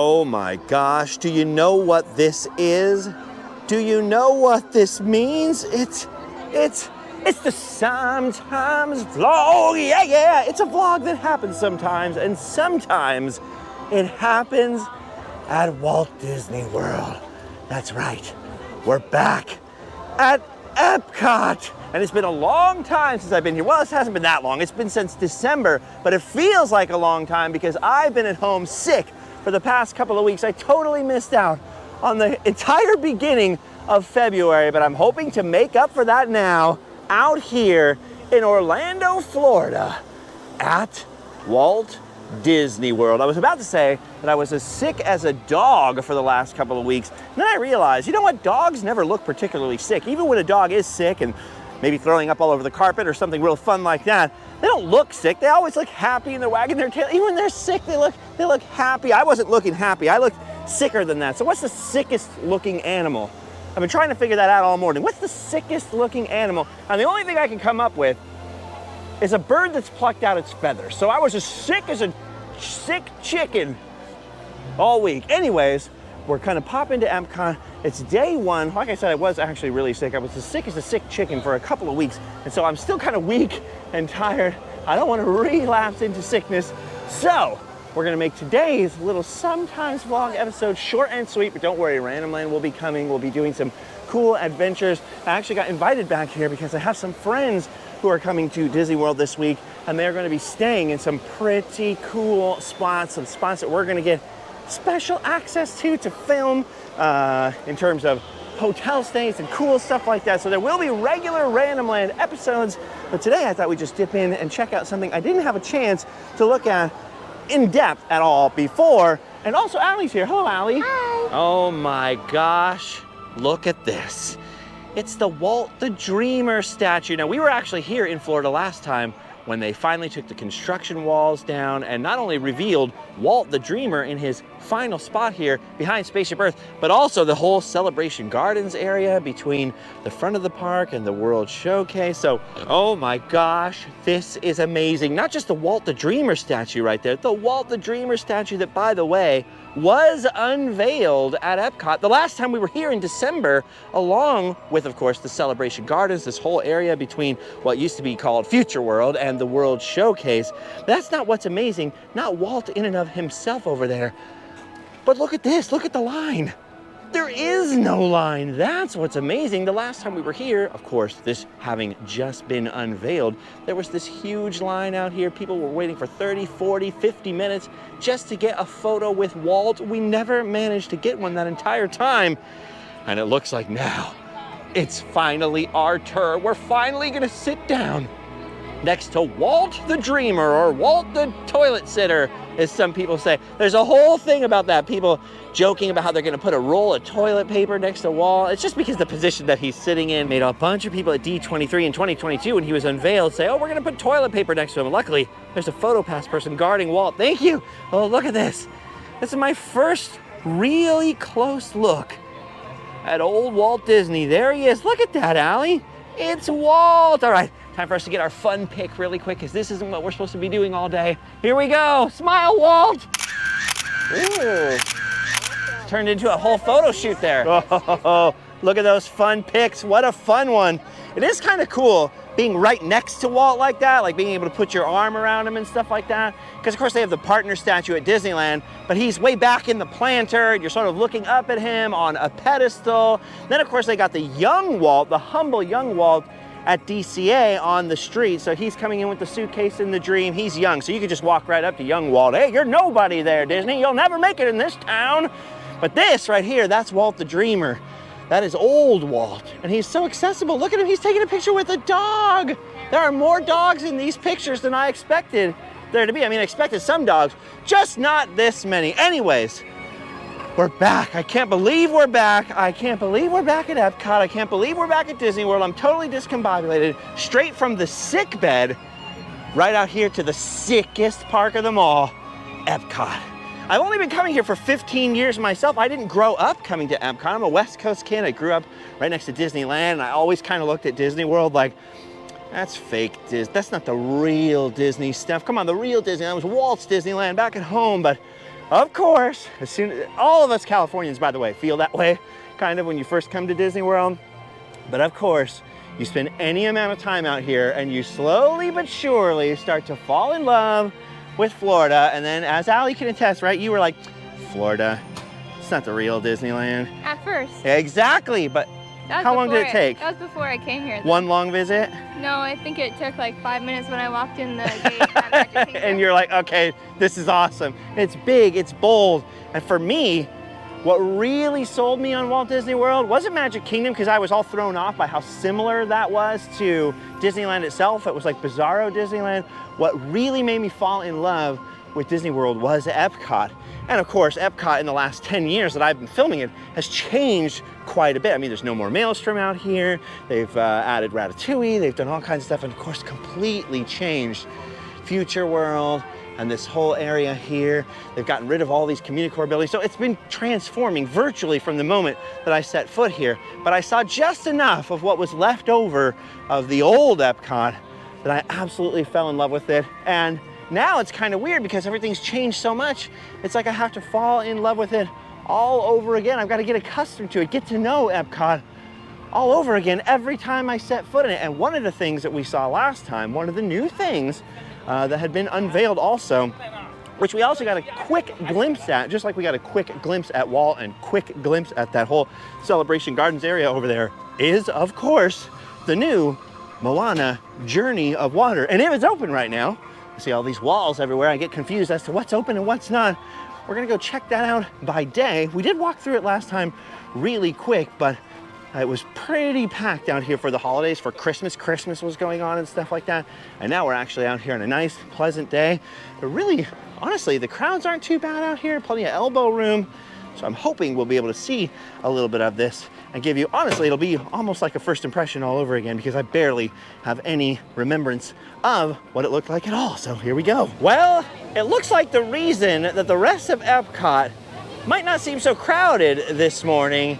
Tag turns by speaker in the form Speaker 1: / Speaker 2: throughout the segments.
Speaker 1: Oh my gosh, do you know what this is? Do you know what this means? It's the sometimes vlog. Yeah. It's a vlog that happens sometimes, and sometimes it happens at Walt Disney World. That's right. We're back at Epcot. And it's been a long time since I've been here. Well, it hasn't been that long. It's been since December, but it feels like a long time because I've been at home sick for the past couple of weeks. I totally missed out on the entire beginning of February, but I'm hoping to make up for that now out here in Orlando, Florida at Walt Disney World. I was about to say that I was as sick as a dog for the last couple of weeks. And then I realized, you know what? Dogs never look particularly sick. Even when a dog is sick and maybe throwing up all over the carpet or something real fun like that, they don't look sick. They always look happy and they're wagging their tail. Even when they're sick, they look happy. I wasn't looking happy. I looked sicker than that. So what's the sickest looking animal? I've been trying to figure that out all morning. What's the sickest looking animal? And the only thing I can come up with is a bird that's plucked out its feathers. So I was as sick as a sick chicken all week. Anyways, we're kind of popping to Epcot. It's day one. Like I said, I was actually really sick. I was as sick as a sick chicken for a couple of weeks. And so I'm still kind of weak and tired. I don't want to relapse into sickness. So we're gonna make today's little sometimes vlog episode short and sweet, but don't worry, Random Land will be coming. We'll be doing some cool adventures. I actually got invited back here because I have some friends who are coming to Disney World this week, and they're gonna be staying in some pretty cool spots, some spots that we're gonna get special access to film in terms of hotel stays and cool stuff like that. So there will be regular Random Land episodes, but today I thought we'd just dip in and check out something I didn't have a chance to look at in depth at all before. And also Allie's here. Hello, Allie.
Speaker 2: Hi.
Speaker 1: Oh my gosh, look at this. It's the Walt the Dreamer statue. Now, we were actually here in Florida last time when they finally took the construction walls down and not only revealed Walt the Dreamer in his final spot here behind Spaceship Earth, but also the whole Celebration Gardens area between the front of the park and the World Showcase. So, oh my gosh, this is amazing. Not just the Walt the Dreamer statue right there, the Walt the Dreamer statue that, by the way, was unveiled at Epcot the last time we were here in December, along with, of course, the Celebration Gardens, this whole area between what used to be called Future World and the World Showcase. That's not what's amazing, not Walt in and of himself over there, but look at this, look at the line. There is no line. That's what's amazing. The last time we were here, of course, this having just been unveiled, there was this huge line out here. People were waiting for 30, 40, 50 minutes just to get a photo with Walt. We never managed to get one that entire time. And it looks like now it's finally our turn. We're finally gonna sit down next to Walt the Dreamer, or Walt the Toilet Sitter, as some people say. There's a whole thing about that. People joking about how they're gonna put a roll of toilet paper next to Walt. It's just because the position that he's sitting in made a bunch of people at D23 in 2022 when he was unveiled say, oh, we're gonna put toilet paper next to him. Luckily, there's a PhotoPass person guarding Walt. Thank you. Oh, look at this. This is my first really close look at old Walt Disney. There he is. Look at that, Allie. It's Walt. All right, time for us to get our fun pic really quick, because this isn't what we're supposed to be doing all day. Here we go. Smile, Walt. Ooh. Turned into a whole photo shoot there. Oh, look at those fun pics. What a fun one. It is kind of cool being right next to Walt like that, like being able to put your arm around him and stuff like that. Because of course they have the partner statue at Disneyland, but he's way back in the planter and you're sort of looking up at him on a pedestal. Then of course they got the young Walt, the humble young Walt at DCA on the street. So he's coming in with the suitcase and the dream. He's young, so you could just walk right up to young Walt. Hey, you're nobody there, Disney. You'll never make it in this town. But this right here, that's Walt the Dreamer. That is old Walt, and he's so accessible. Look at him, he's taking a picture with a dog. There are more dogs in these pictures than I expected there to be. I mean, I expected some dogs, just not this many. Anyways, we're back. I can't believe we're back. I can't believe we're back at Epcot. I can't believe we're back at Disney World. I'm totally discombobulated. Straight from the sick bed, right out here to the sickest park of them all, Epcot. I've only been coming here for 15 years myself. I didn't grow up coming to Epcot. I'm a West Coast kid. I grew up right next to Disneyland, and I always kind of looked at Disney World like, that's fake Disney. That's not the real Disney stuff. Come on, the real Disneyland was Walt's Disneyland back at home, but of course, all of us Californians, by the way, feel that way kind of when you first come to Disney World. But of course, you spend any amount of time out here and you slowly but surely start to fall in love with Florida. And then, as Allie can attest, right, you were like, Florida, it's not the real Disneyland.
Speaker 2: At first.
Speaker 1: Exactly, but how long did it take?
Speaker 2: That was before I came here. Though.
Speaker 1: One long visit?
Speaker 2: No, I think it took like 5 minutes when I walked in the gate at Magic Kingdom.
Speaker 1: And you're like, okay, this is awesome. It's big, it's bold. And for me, what really sold me on Walt Disney World wasn't Magic Kingdom, because I was all thrown off by how similar that was to Disneyland itself. It was like Bizarro Disneyland. What really made me fall in love with Disney World was Epcot. And of course, Epcot in the last 10 years that I've been filming it has changed quite a bit. I mean, there's no more Maelstrom out here. They've added Ratatouille. They've done all kinds of stuff, and of course, completely changed Future World and this whole area here. They've gotten rid of all these Communicore buildings. So it's been transforming virtually from the moment that I set foot here. But I saw just enough of what was left over of the old Epcot that I absolutely fell in love with it. And now it's kind of weird because everything's changed so much. It's like I have to fall in love with it all over again. I've got to get accustomed to it, get to know Epcot all over again every time I set foot in it. And one of the things that we saw last time, one of the new things that had been unveiled also, which we also got a quick glimpse at, just like we got a quick glimpse at Walt and quick glimpse at that whole Celebration Gardens area over there, is of course the new Moana Journey of Water. And it is open right now. You see all these walls everywhere. I get confused as to what's open and what's not. We're gonna go check that out by day. We did walk through it last time really quick, but it was pretty packed out here for the holidays, for Christmas. Christmas was going on and stuff like that. And now we're actually out here on a nice, pleasant day. But really, honestly, the crowds aren't too bad out here. Plenty of elbow room. So I'm hoping we'll be able to see a little bit of this and give you, honestly, it'll be almost like a first impression all over again, because I barely have any remembrance of what it looked like at all. So here we go. Well, it looks like the reason that the rest of Epcot might not seem so crowded this morning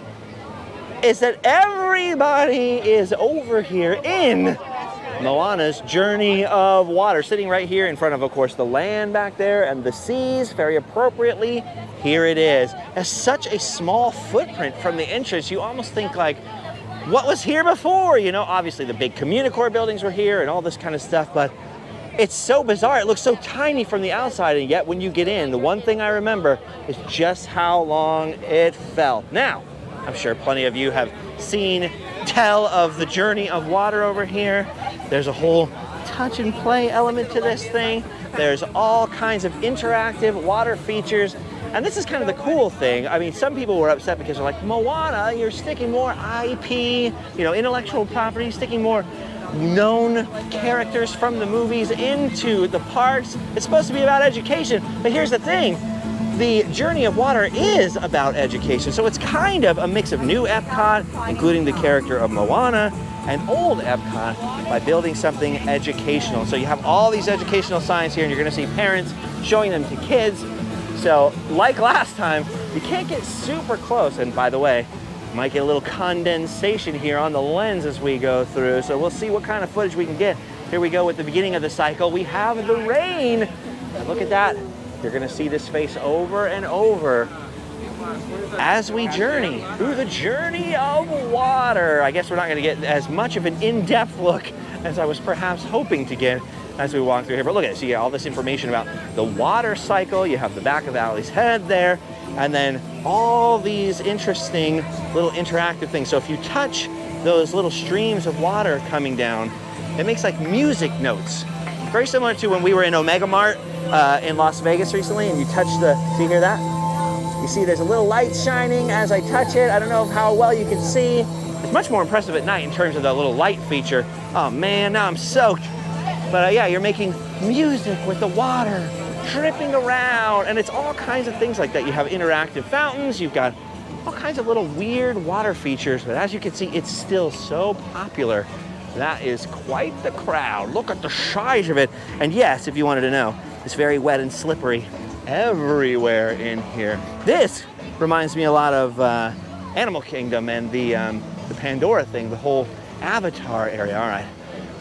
Speaker 1: is that everybody is over here in Moana's Journey of Water, sitting right here in front of course, the land back there and the seas, very appropriately. Here it is. As such a small footprint from the entrance, you almost think like, what was here before? You know, obviously the big Communicore buildings were here and all this kind of stuff, but it's so bizarre. It looks so tiny from the outside, and yet when you get in, the one thing I remember is just how long it felt. Now, I'm sure plenty of you have seen tell of the Journey of Water over here. There's a whole touch and play element to this thing. There's all kinds of interactive water features. And this is kind of the cool thing. I mean, some people were upset because they're like, Moana, you're sticking more IP, you know, intellectual property, sticking more known characters from the movies into the parks. It's supposed to be about education. But here's the thing. The Journey of Water is about education, so it's kind of a mix of new Epcot, including the character of Moana, and old Epcot by building something educational. So you have all these educational signs here, and you're going to see parents showing them to kids. So like last time, you can't get super close. And by the way, you might get a little condensation here on the lens as we go through. So we'll see what kind of footage we can get. Here we go with the beginning of the cycle. We have the rain. And look at that. You're gonna see this face over and over as we journey through the Journey of Water. I guess we're not gonna get as much of an in-depth look as I was perhaps hoping to get as we walk through here. But look at it, so you get all this information about the water cycle. You have the back of Allie's head there, and then all these interesting little interactive things. So if you touch those little streams of water coming down, it makes like music notes. Very similar to when we were in Omega Mart in Las Vegas recently, and you touch the, see, hear that? You see there's a little light shining as I touch it. I don't know how well you can see. It's much more impressive at night in terms of the little light feature. Oh man, now I'm soaked. But yeah, you're making music with the water dripping around, and it's all kinds of things like that. You have interactive fountains, you've got all kinds of little weird water features, but as you can see, it's still so popular. That is quite the crowd. Look at the size of it. And yes, if you wanted to know, it's very wet and slippery everywhere in here. This reminds me a lot of Animal Kingdom and the Pandora thing, the whole Avatar area. All right,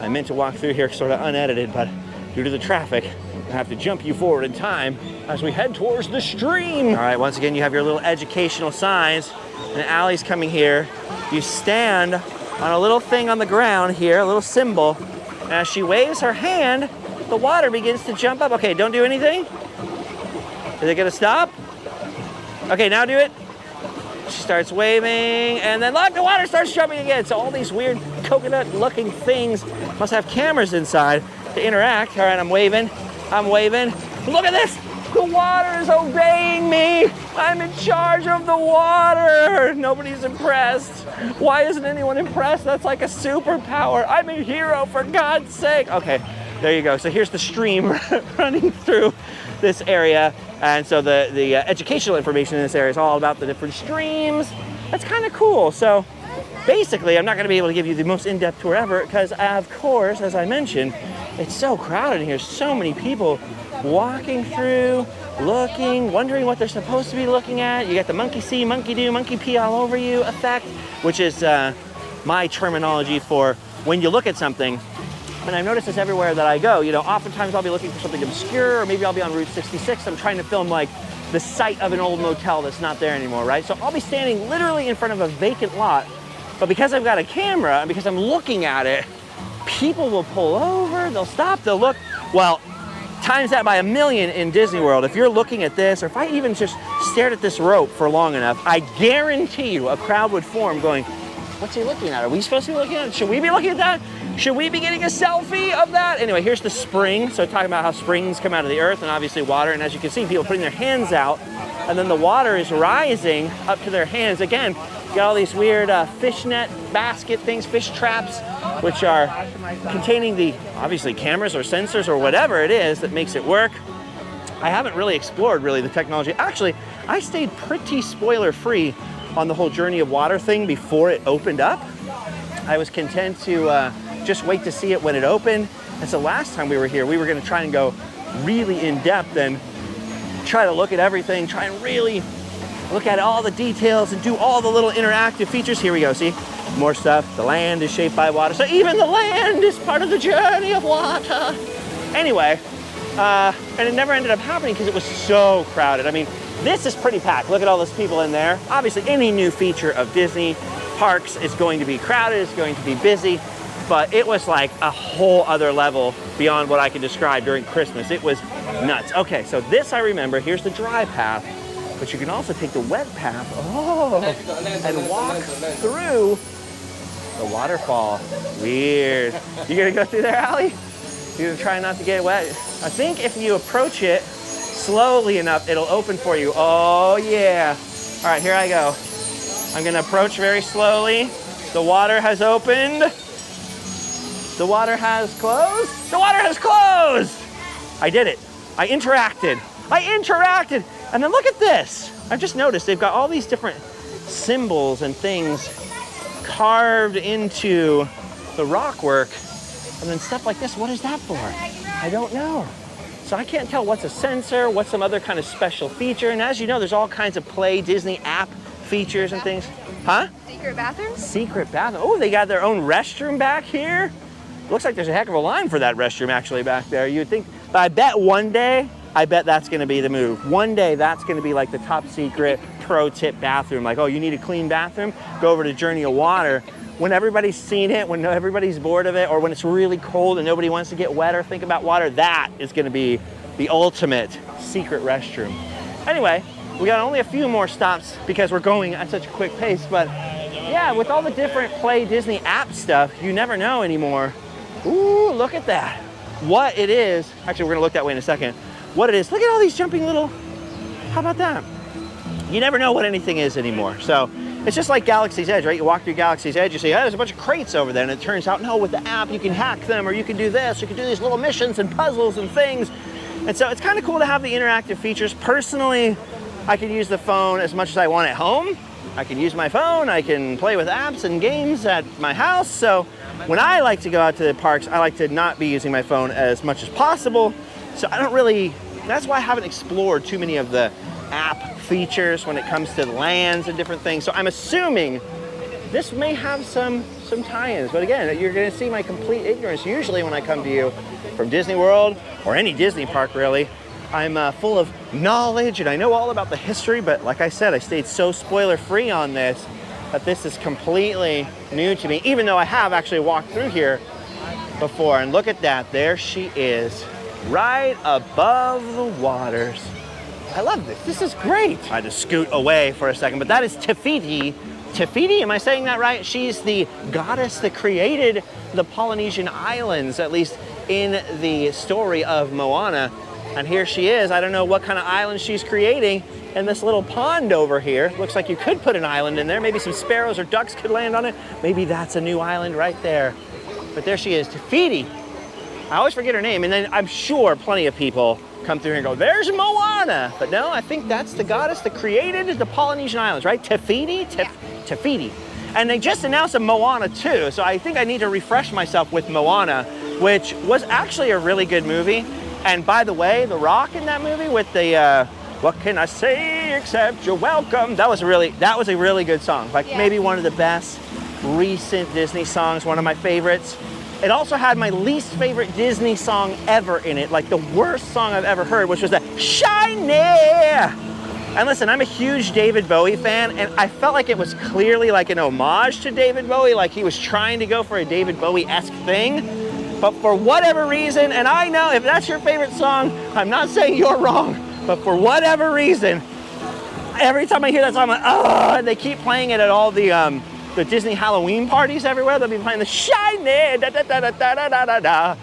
Speaker 1: I meant to walk through here sort of unedited, but due to the traffic, I have to jump you forward in time as we head towards the stream. All right, once again, you have your little educational signs, and Allie's coming here. You stand on a little thing on the ground here, a little symbol, and as she waves her hand, the water begins to jump up. Okay, don't do anything. Is it gonna stop? Okay, now do it. She starts waving, and then look, the water starts jumping again. So all these weird coconut-looking things must have cameras inside to interact. All right, I'm waving. Look at this. The water is obeying me. I'm in charge of the water. Nobody's impressed. Why isn't anyone impressed? That's like a superpower. I'm a hero, for God's sake. Okay, there you go. So here's the stream running through this area. And so the educational information in this area is all about the different streams. That's kind of cool. So basically, I'm not going to be able to give you the most in-depth tour ever because, of course, as I mentioned, it's so crowded in here. So many people walking through, looking, wondering what they're supposed to be looking at. You got the monkey see, monkey do, monkey pee all over you effect, which is my terminology for when you look at something. And I've noticed this everywhere that I go. You know, oftentimes I'll be looking for something obscure, or maybe I'll be on Route 66. I'm trying to film like the site of an old motel that's not there anymore, right? So I'll be standing literally in front of a vacant lot, but because I've got a camera and because I'm looking at it, people will pull over, they'll stop, they'll look. Well, times that by a million in Disney World. If you're looking at this, or if I even just stared at this rope for long enough, I guarantee you a crowd would form going, what's he looking at? Are we supposed to be looking at it? Should we be looking at that? Should we be getting a selfie of that? Anyway, here's the spring. So talking about how springs come out of the earth and obviously water. And as you can see, people putting their hands out and then the water is rising up to their hands. Again, you got all these weird fishnet basket things, fish traps, which are containing the, obviously, cameras or sensors or whatever it is that makes it work. I haven't really explored the technology. Actually, I stayed pretty spoiler free on the whole Journey of Water thing before it opened up. I was content to just wait to see it when it opened. And so last time we were here, we were gonna try and go really in depth and try to look at everything, try and really look at all the details and do all the little interactive features. Here we go, see? More stuff. The land is shaped by water. So even the land is part of the journey of water. Anyway, and it never ended up happening because it was so crowded. I mean, this is pretty packed. Look at all those people in there. Obviously, any new feature of Disney parks is going to be crowded, it's going to be busy, but it was like a whole other level beyond what I can describe during Christmas. It was nuts. Okay, so this I remember. Here's the dry path, but you can also take the wet path, and walk through the waterfall. Weird. You gonna go through there, Allie? You're gonna try not to get wet? I think if you approach it slowly enough, it'll open for you. Oh yeah. All right, here I go. I'm gonna approach very slowly. The water has opened. The water has closed. The water has closed. I did it. I interacted. And then look at this. I've just noticed they've got all these different symbols and things carved into the rockwork. And then stuff like this, what is that for? I don't know. So I can't tell what's a sensor, what's some other kind of special feature. And as you know, there's all kinds of Play Disney app features and things. Huh?
Speaker 2: Secret bathroom?
Speaker 1: Secret bathroom. Oh, they got their own restroom back here. Looks like there's a heck of a line for that restroom actually back there. You'd think, but I bet one day, that's gonna be the move. One day that's gonna be like the top secret pro tip bathroom. Like, oh, you need a clean bathroom? Go over to Journey of Water. When everybody's seen it, when everybody's bored of it, or when it's really cold and nobody wants to get wet or think about water, that is gonna be the ultimate secret restroom. Anyway, we got only a few more stops because we're going at such a quick pace, but yeah, with all the different Play Disney app stuff, you never know anymore. Ooh, look at that. What it is, actually we're gonna look that way in a second. What it is, look at all these jumping little, how about that? You never know what anything is anymore. So it's just like Galaxy's Edge, right? You walk through Galaxy's Edge, you see, oh, there's a bunch of crates over there, and it turns out, no, with the app, you can hack them, or you can do this, you can do these little missions and puzzles and things. And so it's kind of cool to have the interactive features. Personally, I can use the phone as much as I want at home. I can use my phone, I can play with apps and games at my house. So when I like to go out to the parks, I like to not be using my phone as much as possible. So I don't really, that's why I haven't explored too many of the app features when it comes to lands and different things. So I'm assuming this may have some tie-ins, but again, you're gonna see my complete ignorance. Usually when I come to you, from Disney World, or any Disney park really. I'm full of knowledge and I know all about the history, but like I said, I stayed so spoiler-free on this that this is completely new to me, even though I have actually walked through here before. And look at that, there she is, right above the waters. I love this, this is great. I had to scoot away for a second, but that is Fiti. Fiti, am I saying that right? She's the goddess that created the Polynesian islands, at least in the story of Moana. And here she is. I don't know what kind of island she's creating in this little pond over here. Looks like you could put an island in there. Maybe some sparrows or ducks could land on it. Maybe that's a new island right there. But there she is, Fiti. I always forget her name, and then I'm sure plenty of people come through here and go, there's Moana. But no, I think that's the goddess that created the Polynesian islands, right? Fiti? Fiti. And they just announced a Moana 2, so I think I need to refresh myself with Moana, which was actually a really good movie. And by the way, The Rock in that movie with the, what can I say except you're welcome? That was a really good song. Like maybe one of the best recent Disney songs, one of my favorites. It also had my least favorite Disney song ever in it, like the worst song I've ever heard, which was the Shiny. And listen, I'm a huge David Bowie fan, and I felt like it was clearly like an homage to David Bowie, like he was trying to go for a David Bowie-esque thing. But for whatever reason, and I know if that's your favorite song, I'm not saying you're wrong, but for whatever reason, every time I hear that song, I'm like, oh, and they keep playing it at all the Disney Halloween parties everywhere. They'll be playing the Shiny, da da da da da da da da.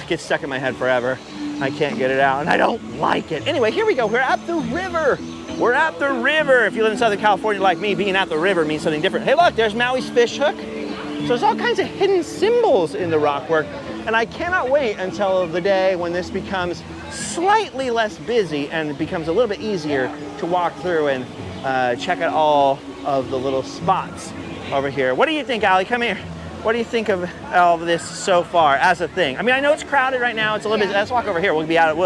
Speaker 1: It gets stuck in my head forever. I can't get it out, and I don't like it. Anyway, here we go. We're at the river. We're at the river. If you live in Southern California like me, being at the river means something different. Hey, look, there's Maui's fish hook. So there's all kinds of hidden symbols in the rockwork, and I cannot wait until the day when this becomes slightly less busy and it becomes a little bit easier to walk through and check out all of the little spots over here. What do you think, Allie? Come here. What do you think of all of this so far as a thing? I mean, I know it's crowded right now. It's a little bit, let's walk over here. We'll be out of,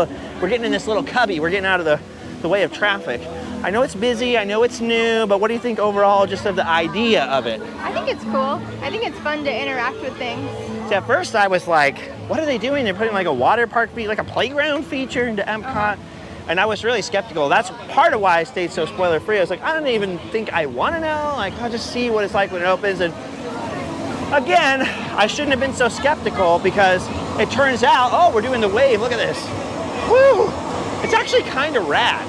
Speaker 1: we're getting in this little cubby. We're getting out of the way of traffic. I know it's busy, I know it's new, but what do you think overall just of the idea of it?
Speaker 2: I think it's cool. I think it's fun to interact with things.
Speaker 1: See, at first I was like, what are they doing? They're putting like a water park feature, like a playground feature into Epcot. And I was really skeptical. That's part of why I stayed so spoiler free. I was like, I don't even think I want to know. Like, I'll just see what it's like when it opens. And again, I shouldn't have been so skeptical because it turns out, oh, we're doing the wave. Look at this. Woo! It's actually kind of rad.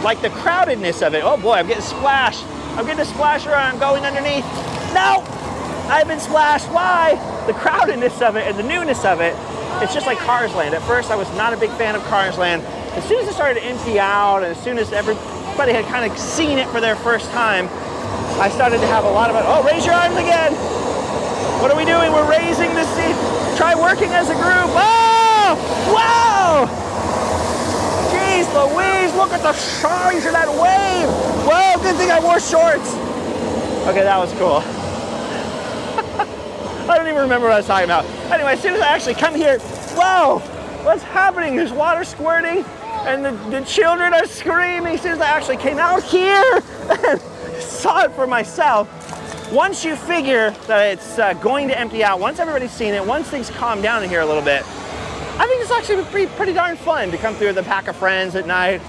Speaker 1: Like the crowdedness of it. Oh boy, I'm getting splashed. I'm getting a splash around. I'm going underneath. No! I've been splashed. Why? The crowdedness of it and the newness of it. It's just like Cars Land. At first, I was not a big fan of Cars Land. As soon as it started to empty out, and as soon as everybody had kind of seen it for their first time, I started to have a lot of it. Oh, raise your arms again. What are we doing? We're raising the seat. Try working as a group. Oh! Wow! Jeez Louise, look at the size of that wave. Whoa, good thing I wore shorts. Okay, that was cool. I don't even remember what I was talking about. Anyway, as soon as I actually come here, whoa, what's happening? There's water squirting and the children are screaming. As soon as I actually came out here and saw it for myself, once you figure that it's going to empty out, once everybody's seen it, once things calm down in here a little bit, I think it's actually pretty darn fun to come through with a pack of friends at night.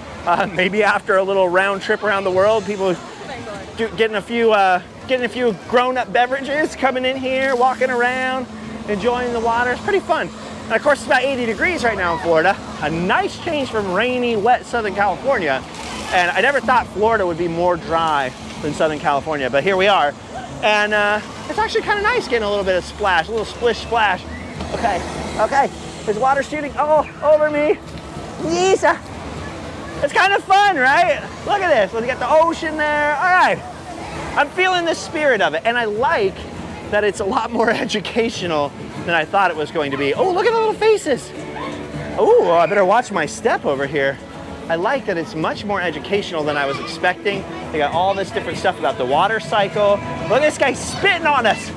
Speaker 1: Maybe after a little round trip around the world, people getting a few grown-up beverages, coming in here, walking around, enjoying the water. It's pretty fun. And of course, it's about 80 degrees right now in Florida. A nice change from rainy, wet Southern California. And I never thought Florida would be more dry than Southern California, but here we are. And it's actually kind of nice getting a little bit of splash, a little splish splash. Okay. There's water shooting all over me. Yes. It's kind of fun, right? Look at this. We got the ocean there. All right. I'm feeling the spirit of it, and I like that it's a lot more educational than I thought it was going to be. Oh, look at the little faces. Oh, I better watch my step over here. I like that it's much more educational than I was expecting. They got all this different stuff about the water cycle. Look at this guy spitting on us.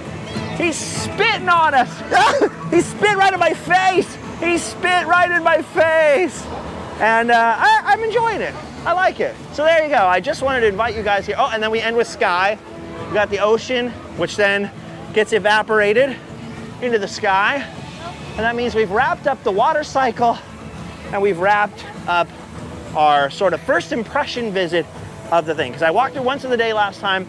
Speaker 1: He's spitting on us. He spit right in my face. He spit right in my face. And I'm enjoying it. I like it. So there you go. I just wanted to invite you guys here. Oh, and then we end with sky. We got the ocean, which then gets evaporated into the sky. And that means we've wrapped up the water cycle and we've wrapped up our sort of first impression visit of the thing. Because I walked through once in the day last time.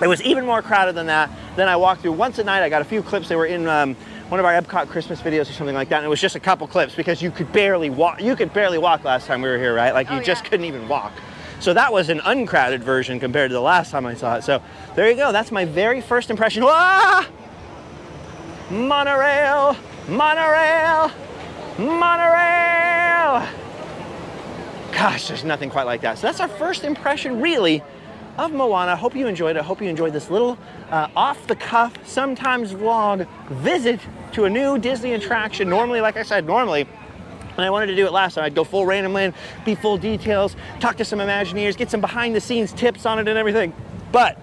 Speaker 1: It was even more crowded than that. Then I walked through once at night. I got a few clips. They were in one of our Epcot Christmas videos or something like that. And it was just a couple clips because you could barely walk. You could barely walk last time we were here, right? Like you just couldn't even walk. So that was an uncrowded version compared to the last time I saw it. So there you go. That's my very first impression. Wah! Monorail, monorail, monorail. Gosh, there's nothing quite like that. So that's our first impression, really, of Moana. Hope you enjoyed it. Hope you enjoyed this little off-the-cuff, sometimes vlog visit to a new Disney attraction. Normally, like I said, when I wanted to do it last time, I'd go full Random Land, be full details, talk to some Imagineers, get some behind-the-scenes tips on it and everything. But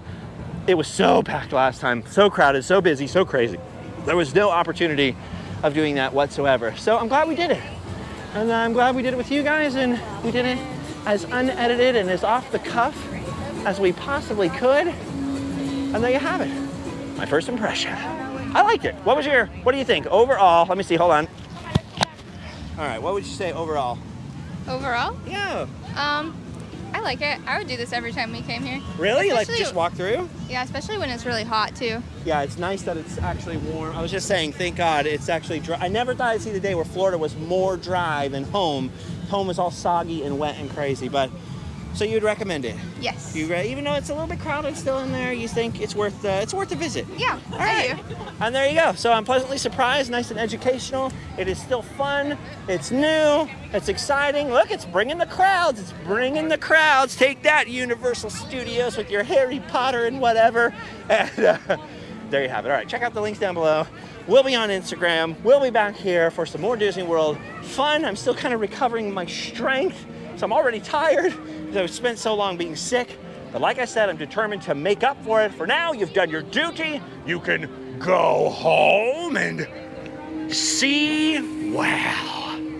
Speaker 1: it was so packed last time, so crowded, so busy, so crazy. There was no opportunity of doing that whatsoever. So I'm glad we did it. And I'm glad we did it with you guys, and we did it as unedited and as off the cuff as we possibly could. And there you have it. My first impression. I liked it. What do you think? Overall, let me see, hold on. All right, what would you say overall?
Speaker 2: Overall?
Speaker 1: Yeah.
Speaker 2: I like it. I would do this every time we came here.
Speaker 1: Really?
Speaker 2: Especially,
Speaker 1: Like just walk through?
Speaker 2: Yeah, especially when it's really hot too.
Speaker 1: Yeah, it's nice that it's actually warm. I was just saying, thank God it's actually dry. I never thought I'd see the day where Florida was more dry than home. Home was all soggy and wet and crazy, but so you'd recommend it?
Speaker 2: Yes.
Speaker 1: Even though it's a little bit crowded still in there, you think it's worth a visit?
Speaker 2: Yeah,
Speaker 1: All
Speaker 2: I
Speaker 1: right.
Speaker 2: do.
Speaker 1: And there you go. So I'm pleasantly surprised, nice and educational. It is still fun. It's new. It's exciting. Look, it's bringing the crowds. It's bringing the crowds. Take that, Universal Studios, with your Harry Potter and whatever. And there you have it. All right, check out the links down below. We'll be on Instagram. We'll be back here for some more Disney World fun. I'm still kind of recovering my strength, so I'm already tired because I've spent so long being sick. But like I said, I'm determined to make up for it. For now, you've done your duty. You can go home and see well.